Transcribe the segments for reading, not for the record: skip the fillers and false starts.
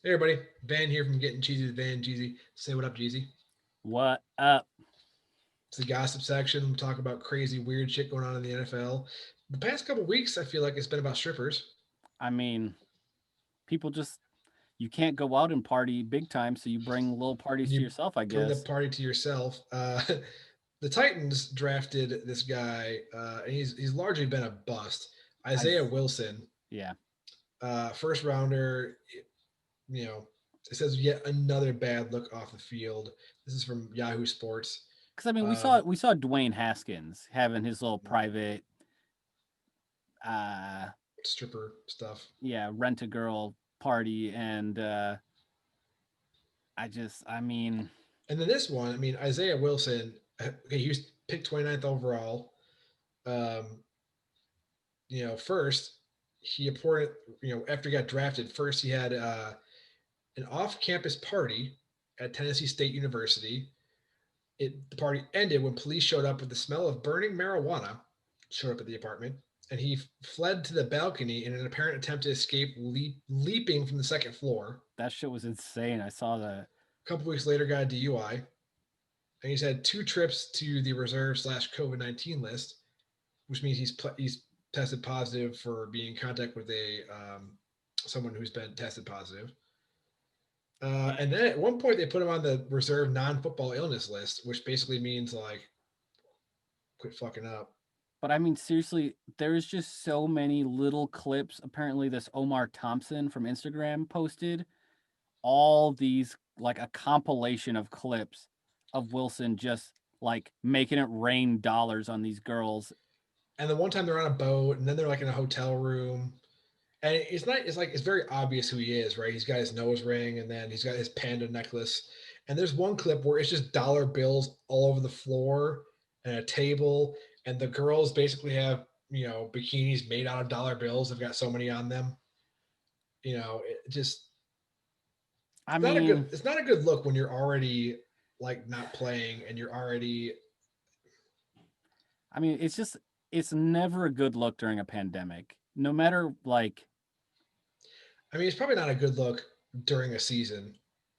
Hey everybody, Van here from Getting Cheesy with Van Cheesy. Say what up, Cheesy. What up? It's the gossip section. We talk about crazy, weird shit going on in the NFL. The past couple weeks, I feel like it's been about strippers. I mean, people just you can't go out and party big time, so you bring little parties to You yourself, I bring the guess. party to yourself. The Titans drafted this guy, and he's largely been a bust. I Isaiah Wilson, yeah, first rounder. You know, it says yet another bad look off the field. This is from Yahoo Sports. because I mean, we saw Um, we saw Dwayne Haskins having his little private, uh, Stripper stuff. rent a girl party, and I mean, And then this one, I mean, Isaiah Wilson, okay, he was picked 29th overall. Um, first, he reported, after he got drafted, first he had an off campus party at Tennessee State University. The party ended when police showed up with the smell of burning marijuana, showed up at the apartment, and he fled to the balcony in an apparent attempt to escape, leaping from the second floor. that shit was insane. I saw that. A couple weeks later, got a DUI, and he's had two trips to the reserve slash COVID-19 list, which means he's tested positive for being in contact with a someone who's been tested positive. Yeah. And then at one point they put him on the reserve non-football illness list, which basically means like quit fucking up. But I mean, seriously, there's just so many little clips. Apparently, this Omar Thompson from Instagram posted all these like a compilation of clips of Wilson just like making it rain dollars on these girls. And the one time they're on a boat, and then they're like in a hotel room, and it's not. It's like it's very obvious who he is, right? He's got his nose ring, and then he's got his panda necklace. And there's one clip where it's just dollar bills all over the floor and a table, and the girls basically have bikinis made out of dollar bills. They've got so many on them. It just I it's not a good mean, it's not a good look when you're already like not playing and you're already. I mean, it's never a good look during a pandemic. No matter like I mean, it's probably not a good look during a season.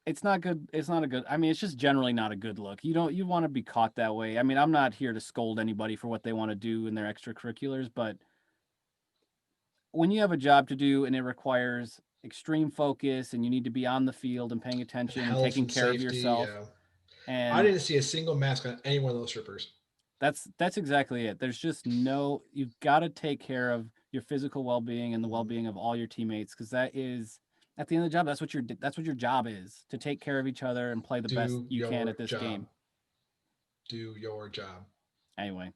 it's not good. It's not a good. I mean, it's just generally not a good look. You want to be caught that way. I mean, I'm not here to scold anybody for what they want to do in their extracurriculars, but when you have a job to do and it requires extreme focus and you need to be on the field and paying And attention and health taking and care of safety. yourself, Yeah, I and didn't see a single mask on any one of those strippers. that's exactly it. There's just no, you've got to take care of your physical well-being and the Mhm. well-being of all your teammates, because that is at the end of the job, that's what your job is, to take care of each other and play the best Do you can at your this game. job. Do your job. Anyway,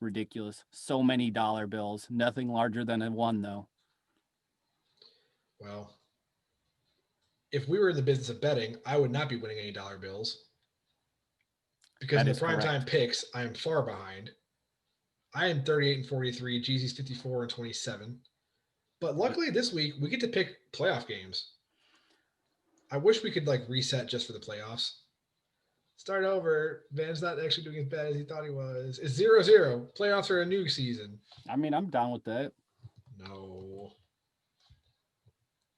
ridiculous. So many dollar bills, nothing larger than a one though. Well, if we were in the business of betting, I would not be winning any dollar bills because That in the is primetime correct. picks, I am far behind. I am 38 and 43. Jeezy's 54 and 27. But Yep. luckily this week we get to pick playoff games. I wish we could like reset just for the playoffs. Start over. Van's not actually doing as bad as he thought he was. It's 0-0. Playoffs are a new season. I mean, I'm down with that. No,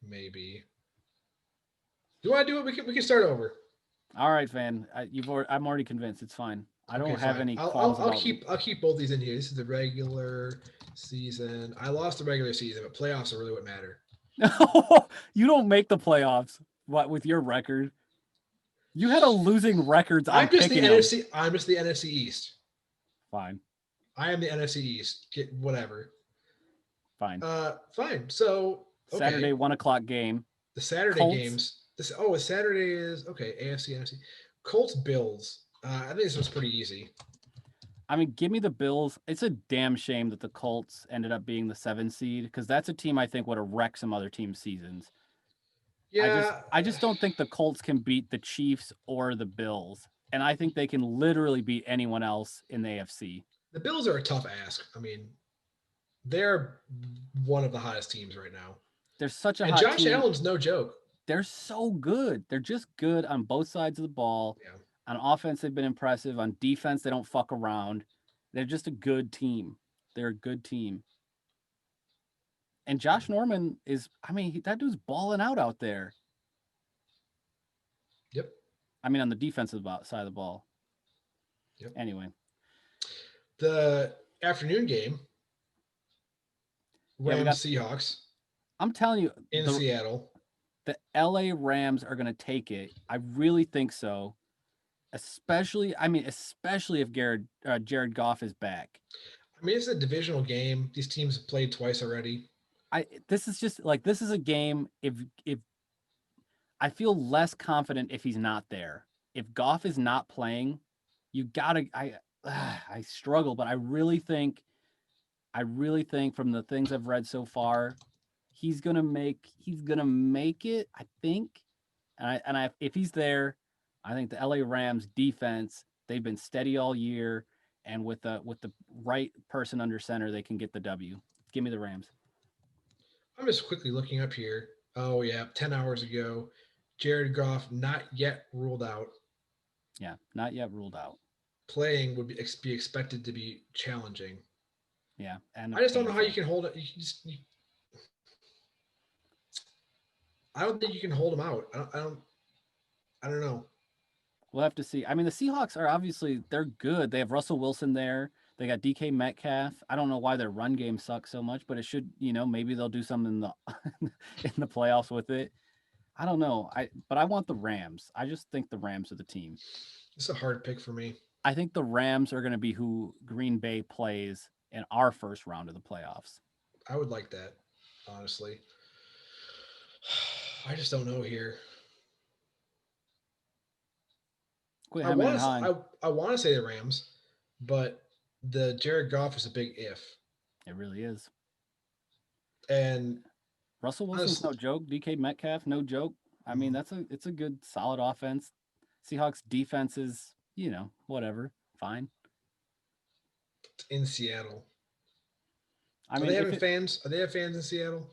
maybe. You want to do it? We can start over. All right, Van. I'm already convinced. It's fine. I Okay, don't have fine. any I'll, I'll qualms I'll about. keep I'll keep both these in here. This is the regular season. I lost the regular season, but playoffs are really what matter. You don't make the playoffs. What with your record? You had a losing records on I'm just the picking them. NFC. I'm just the NFC East. Fine, I am the NFC East. Get whatever. fine. Fine. So Saturday okay, 1 o'clock game. the Saturday Colts. games. Saturday is okay. AFC, NFC, Colts, Bills. I think this was pretty easy. I mean, give me the Bills. It's a damn shame that the Colts ended up being the 7 seed, because that's a team I think would have wrecked some other teams' seasons. I just Yeah, I just don't think the Colts can beat the Chiefs or the Bills. And I think they can literally beat anyone else in the AFC. the Bills are a tough ask. I mean, they're one of the hottest teams right now, They're such a and hot Josh team. Allen's no joke. They're so good. They're just good on both sides of the ball. Yeah. On offense, they've been impressive. On defense, they don't fuck around. They're just a good team. They're a good team. And Josh Norman is, I mean, that dude's balling out there. Yep. I mean, on the defensive side of the ball. Yep. Anyway, The afternoon game, yeah, we got. Rams Seahawks I'm telling you, in the Seattle. LA Rams are going to take it. I really think so. Especially if Jared Goff is back. I mean, it's a divisional game. These teams have played twice already. This is just like this is a game. If I feel less confident if he's not there. If Goff is not playing, you gotta. I struggle, but I really think from the things I've read so far, he's gonna make it. I think, and if he's there, I think the LA Rams defense, they've been steady all year, and with the right person under center, they can get the W. Give me the Rams. I'm just quickly looking up here. Oh yeah, 10 hours ago, Jared Goff not yet ruled out. Yeah, not yet ruled out. Playing would be expected to be challenging. Yeah, and I just don't know how you painful. can hold it. I don't think you can hold him out. I don't know. We'll have to see. I mean, the Seahawks are obviously they're good. They have Russell Wilson there. They got DK Metcalf. I don't know why their run game sucks so much, but it should, maybe they'll do something in the in the playoffs with it. I don't know. But I want the Rams. I just think the Rams are the team. It's a hard pick for me. I think the Rams are going to be who Green Bay plays in our first round of the playoffs. I would like that, honestly. I just don't know here. Quit I hemming want and to hawing. I want to say the Rams, but the Jared Goff is a big if. It really is. And Russell Wilson's honestly, no joke. DK Metcalf, no joke. I mean, it's a good solid offense. Seahawks defense is, whatever, fine. in Seattle, I are they mean, if having it, fans? Are they have fans in Seattle?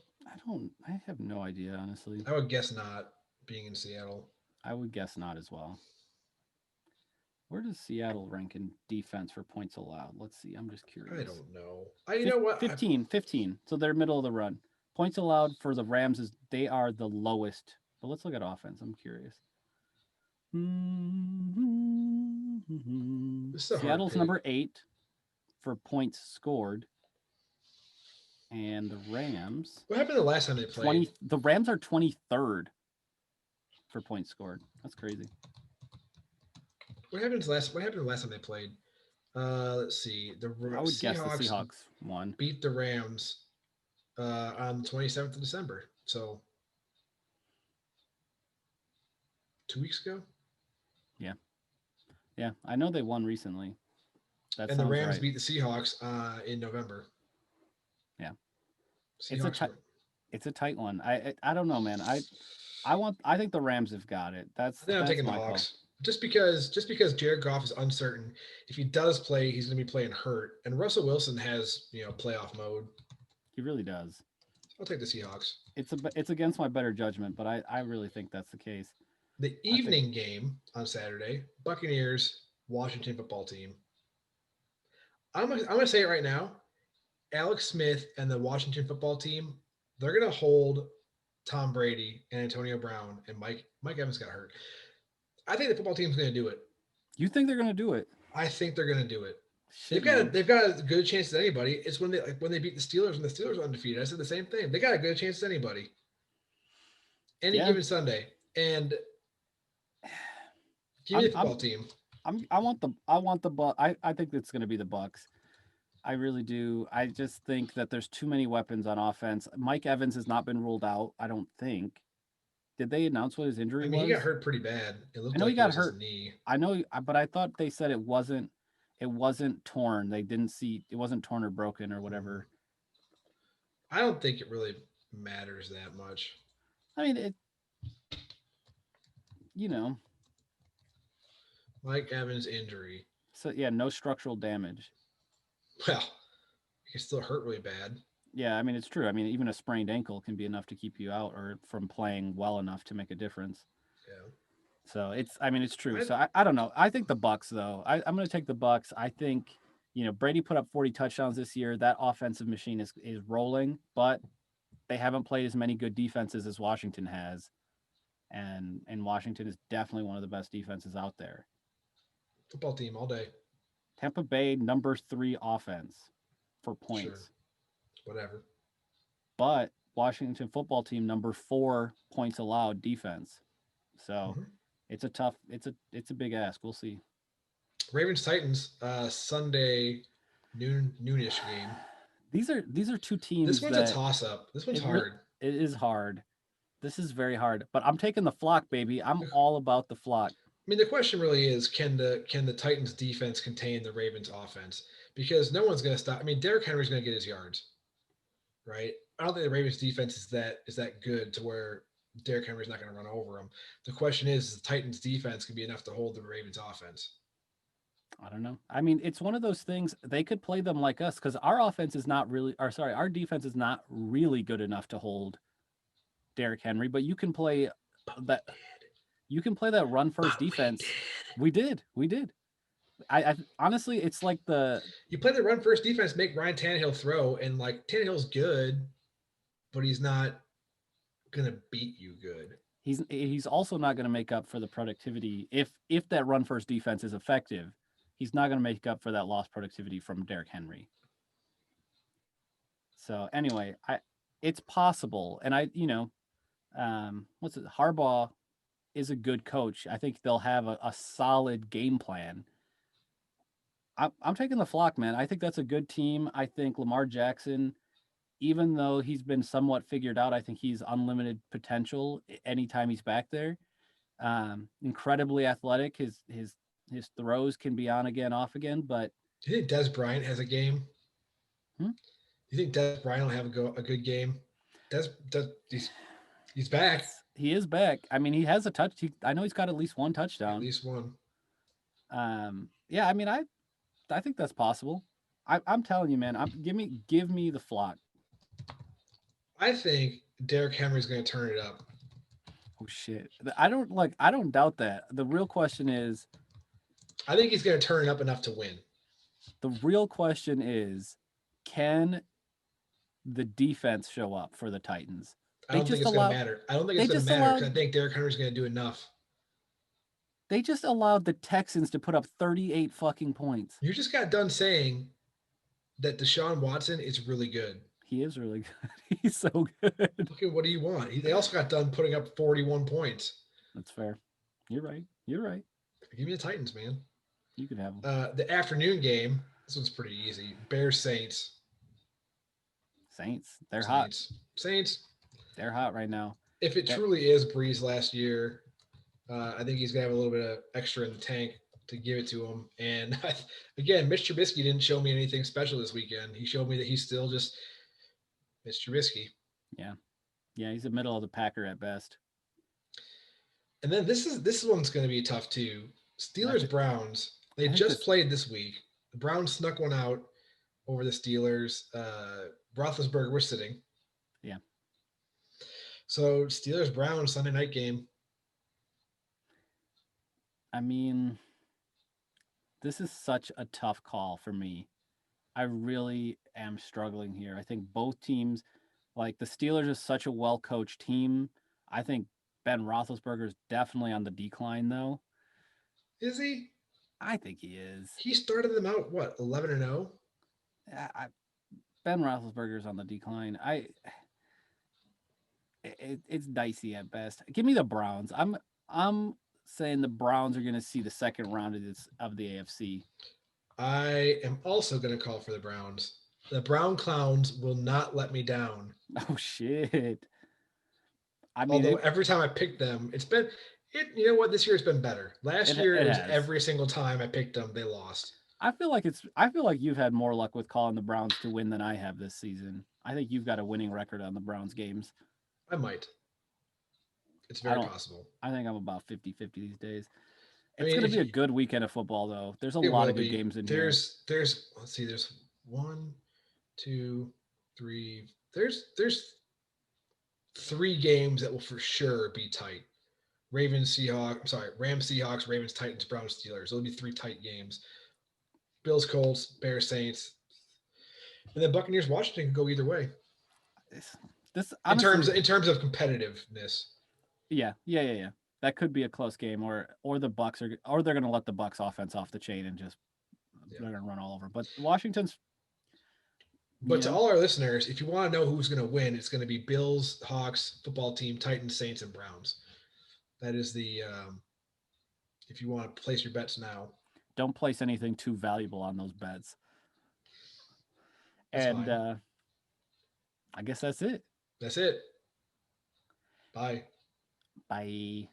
I have no idea, honestly. I would guess not. Being in Seattle, I would guess not as well. Where does Seattle rank in defense for points allowed? Let's see. I'm just I curious. don't know. You know what? 15. So they're middle of the run. Points allowed for the Rams is they are the lowest. But let's look at offense. I'm curious. This is a hard Seattle's pick. number 8 for points scored, and the Rams What happened the last time they played? 20. The Rams are 23rd for points scored. That's crazy. What happened the last time they played? Let's see. The I would guess the Seahawks Seahawks won. beat the Rams on the 27th of December. So 2 weeks ago. Yeah, yeah. I know they won recently. That And the sounds Rams right. beat the Seahawks in November. Yeah, it's a Seahawks tight. were. It's a tight one. I don't know, man. I think the Rams have got it. I think I'm That's taking the my call. Hawks. Just because Jared Goff is uncertain, if he does play, he's going to be playing hurt, and Russell Wilson has playoff mode. He really does. I'll take the Seahawks. It's against my better judgment, but I really think that's the case. The I think evening game on Saturday, Buccaneers Washington football team. I'm gonna say it right now. Alex Smith and the Washington football team, they're gonna hold Tom Brady and Antonio Brown and Mike Evans got hurt. I think the football team's gonna do it. you think they're gonna do it. I think they're gonna do it. Shit, man. They've got a good chance as anybody. It's when they beat the Steelers and the Steelers are undefeated. I said the same thing. They got a good chance as anybody. Any Yeah, given Sunday. And give me I'm the I'm football team. I want the Buck. I think it's gonna be the Bucks. I really do. I just think that there's too many weapons on offense. Mike Evans has not been ruled out. I don't think. Did they announce what his I injury mean, he got was? hurt pretty bad. It I looked know he like it got was his hurt. knee. I know, but I thought they said it wasn't torn. They didn't see it wasn't torn or broken or Mm. whatever. I don't think it really matters that much. I mean, you know, Mike Evans' injury. so yeah, no structural damage. Well, he can still hurt really bad. Yeah, I mean it's true. I mean even a sprained ankle can be enough to keep you out or from playing well enough to make a difference. Yeah. So I mean it's true. I So I don't know. I think the Bucks though. I'm going to take the Bucks. I think Brady put up 40 touchdowns this year. That offensive machine is rolling, but they haven't played as many good defenses as Washington has. and Washington is definitely one of the best defenses out there. Football team all day. Tampa Bay number 3 offense for Sure. points, Whatever. but Washington football team number 4 points allowed defense. So Mm-hmm. it's a big ask. We'll see. Ravens Titans Sunday noonish game. These are two This teams one's a that toss up. This one's it re- hard. it is hard. This is very hard, but I'm taking the flock, baby. I'm all about the flock. I mean, the question really is, can the Titans defense contain the Ravens offense? Because no one's going to stop. I mean, Derrick Henry's going to get his yards, right? I don't think the Ravens defense is that good to where Derrick Henry's not going to run over him. The question is the Titans defense can be enough to hold the Ravens offense. I don't know. I mean, it's one of those things. They could play them like us because our offense is not really, or sorry, our defense is not really good enough to hold Derrick Henry. But you can play that. You can play that run first defense. We did. I honestly, it's like You play the run first defense, make Ryan Tannehill throw, and like Tannehill's good, but he's not going to beat you good. he's also not going to make up for the productivity if that run first defense is effective. He's not going to make up for that lost productivity from Derrick Henry. So anyway, I it's possible, and what's it? Harbaugh is a good coach. I think they'll have a solid game plan. I'm taking the flock, man. I think that's a good team. I think Lamar Jackson, even though he's been somewhat figured out, I think he's unlimited potential anytime he's back there. Incredibly athletic. His throws can be on again, off again. But Do you think Des Bryant has a game? hmm? Do you think Des Bryant will have a good game? Des he's back. He is back. I mean, he has a touch. I know he's got at least one At touchdown. least one. Yeah. I mean, I think that's possible. I'm telling you, man. Give me the flock. I think Derrick Henry's going to turn it up. Oh shit. I don't doubt that. The real question is I think he's going to turn it up enough to win. the real question is can the defense show up for the Titans? I They don't think just it's going to allowed matter. I don't think they it's going to just matter because I allowed think Derrick Henry's going to do enough. they just allowed the Texans to put up 38 fucking points. You just got done saying that Deshaun Watson is really good. He is really good. He's so good. Okay, what do you want? They also got done putting up 41 points. That's fair. You're right. You're right. Give me the Titans, man. You could have them. The afternoon game, this one's pretty easy. Bears Saints. Saints. They're Saints. hot. Saints. They're hot right now. If it truly is Breeze last year, I think he's gonna have a little bit of extra in the tank to give it to him. And again, Mitch Trubisky didn't show me anything special this weekend. He showed me that he's still just Mitch Trubisky. Yeah. Yeah, he's the middle of the Packer at best. And then this one's going to be tough too. Steelers Browns. They just played this week. The Browns snuck one out over the Steelers. Roethlisberger was sitting. Yeah. So Steelers Browns Sunday night game. I mean, this is such a tough call for me. I really am struggling here. I think both teams, like the Steelers, is such a well coached team. I think Ben Roethlisberger is definitely on the decline, though. Is he? I think he is. He started them out what 11-0. Ben Roethlisberger's on the decline. It's dicey at best. Give me the Browns. I'm saying the Browns are going to see the second round of the AFC. I am also going to call for the Browns. The Brown Clowns will not let me down. Oh shit! I mean, although every time I picked them, you know what? This year's been better. Last year, it was every single time I picked them, they lost. I feel like you've had more luck with calling the Browns to win than I have this season. I think you've got a winning record on the Browns games. I might. It's very possible. I think I'm about 50-50 these days. It's going to be a good weekend of football, though. There's a lot of good games in here. Let's see. There's 1, 2, 3. There's 3 games that will for sure be tight. Rams, Seahawks, Ravens, Titans, Browns, Steelers. It'll be 3 tight games. Bills, Colts, Bears, Saints, and then Buccaneers, Washington can go either way. This honestly, in terms of competitiveness. Yeah. That could be a close game, or the Bucks are, or they're going to let the Bucks offense off the chain and just Yeah. they're going to run all over. But Washington's, But to all our listeners, if you want to know who's going to win, it's going to be Bills, Hawks, football team, Titans, Saints, and Browns. That is the if you want to place your bets now. don't place anything too valuable on those bets. That's And fine. I guess that's it. That's it. Bye. Bye.